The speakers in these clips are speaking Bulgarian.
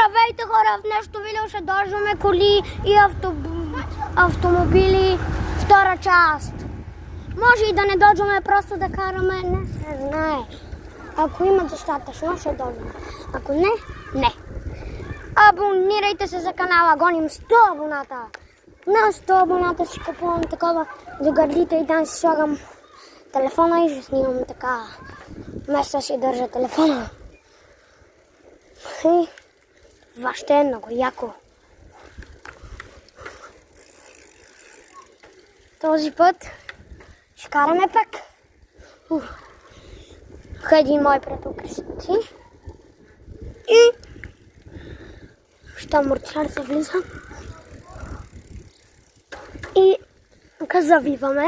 Здравейте хора, в днешното видео ще дождаме коли и автомобили втора част. Може и да не дождаме, просто да караме, не се знае. Ако има достатъчно, ще дождаме. Ако не, не. Абонирайте се за канала, гоним 100 абоната. На 100 абоната си купувам такова за гърлите и там си слагам телефона и ще снимам така. Вместо си държа телефона. И това ще е много яко. Този път ще караме пак. Един мой приятел крещи. И щом мурчар се влиза. И завиваме.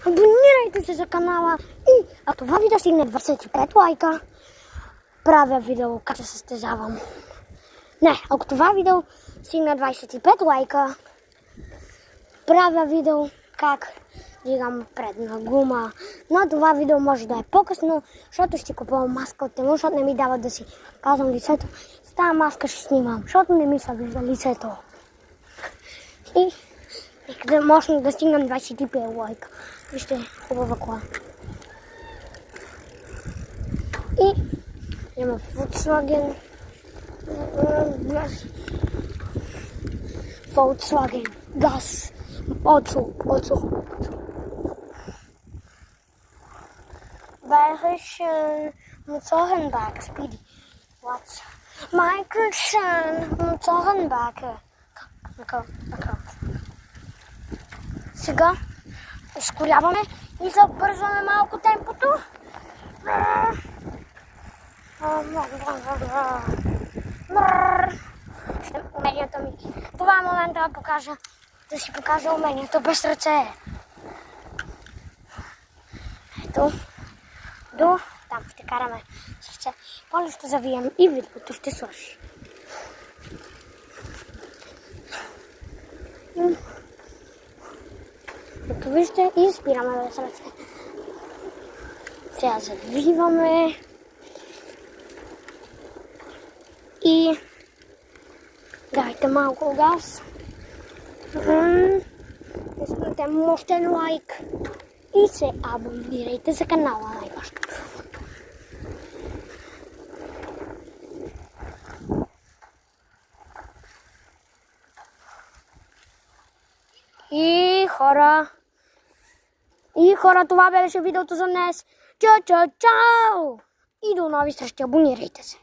Абонирайте се за канала. И ако това видео стигне 25 лайка, правя видео как се състезавам. Не, ако това видео стигне 25 лайка, правя видео как дигам предна гума. Но това видео може да е по-късно, защото ще купувам маска от тему, защото не ми дават да си казвам лицето. С тази маска ще снимам, защото не ми се вижда лицето. И да може да стигнем 25 лайка. Вижте, хубава кола. И има Volkswagen. Volkswagen Gas. Auto. Bayerischen Motorenwerk, Speedy. What? Michelschen Motorenwerke. Сега ускоряваме и забързваме малко темпото. Умението ми. Това е момента да си покажа умението без ръце. Ето. До там ще караме с ръце. После ще завием и видеото ще свърши. Ето вижте и спираме без ръце. Сега завиваме. И дайте малко газ. Искате мощен лайк. И се абонирайте за канала, най-важно. И хора, това беше видеото за днес. Чао! И до нови срещи, абонирайте се.